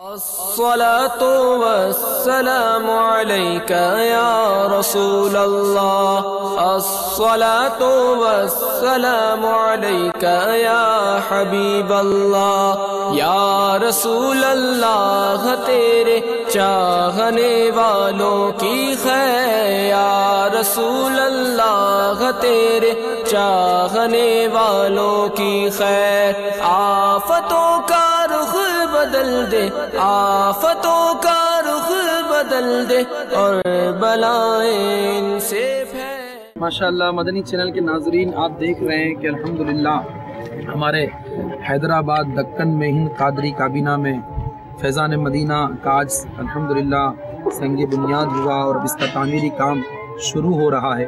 الصلاة والسلام عليك يا رسول الله، الصلاة والسلام عليك يا حبيب الله، یا رسول اللہ تیرے چاہنے والوں کی خیر، یا رسول اللہ تیرے چاہنے والوں کی خیر، آفتوں کا رخ بدل دے، آفتوں کا رخ بدل دے اور بلائیں ان سے پھیل۔ ماشاءاللہ مدنی چینل کے ناظرین، آپ دیکھ رہے ہیں کہ الحمدللہ ہمارے حیدرآباد دکن میں ہند قادری کابینہ میں فیضان مدینہ کا آج الحمدللہ سنگ بنیاد ہوا اور اب اس کا تعمیری کام شروع ہو رہا ہے۔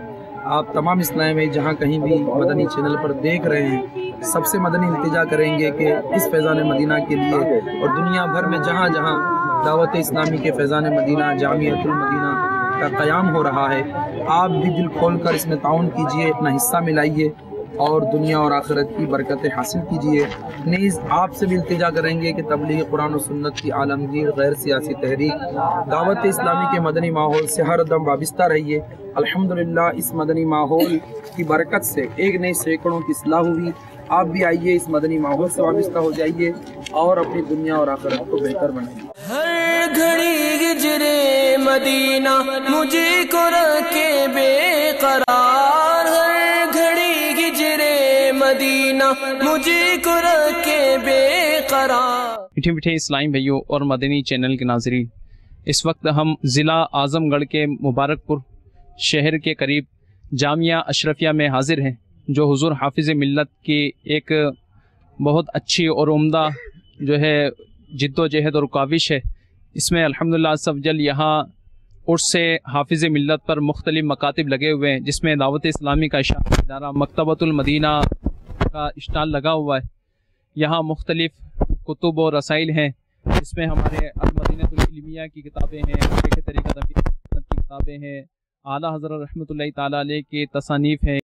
آپ تمام اسلام میں جہاں کہیں بھی مدنی چینل پر دیکھ رہے ہیں، سب سے مدنی التجا کریں گے کہ اس فیضان مدینہ کے لیے اور دنیا بھر میں جہاں جہاں دعوت اسلامی کے فیضان مدینہ جامعۃ المدینہ کا قیام ہو رہا ہے، آپ بھی دل کھول کر اس میں تعاون کیجئے، اپنا حصہ ملائیے اور دنیا اور آخرت کی برکتیں حاصل کیجئے۔ نیز آپ سے بھی التجا کریں گے کہ تبلیغ قرآن و سنت کی عالمگیر غیر سیاسی تحریک دعوت اسلامی کے مدنی ماحول سے ہر دم وابستہ رہیے۔ الحمدللہ اس مدنی ماحول کی برکت سے ایک نئی سینکڑوں کی اصلاح ہوئی۔ آپ بھی آئیے، اس مدنی ماحول سے وابستہ ہو جائیے اور اپنی دنیا اور آخرت کو بہتر بنائیے۔ ہر گھڑی ہجرے مدینہ مجھے کو رکھے بے قرار، ہر گھڑی ہجرے مدینہ مجھے کو رکھے بے قرار۔ میٹھے میٹھے اسلامی بھائیوں اور مدنی چینل کے ناظرین، اس وقت ہم ضلع اعظم گڑھ کے مبارک پور شہر کے قریب جامعہ اشرفیہ میں حاضر ہیں، جو حضور حافظ ملت کی ایک بہت اچھی اور عمدہ جو ہے جد و جہد اور کاوش ہے۔ اس میں الحمدللہ عز و جل یہاں عرس سے حافظ ملت پر مختلف مکاتب لگے ہوئے ہیں، جس میں دعوت اسلامی کا اشاعتی ادارہ مکتبۃ المدینہ کا اسٹال لگا ہوا ہے۔ یہاں مختلف کتب اور رسائل ہیں، جس میں ہمارے المدینہ العلمیہ کی کتابیں ہیں، شیخ طریقت امیر کی کتابیں ہیں، اعلیٰ حضرت رحمۃ اللہ تعالیٰ علیہ کی تصانیف ہیں۔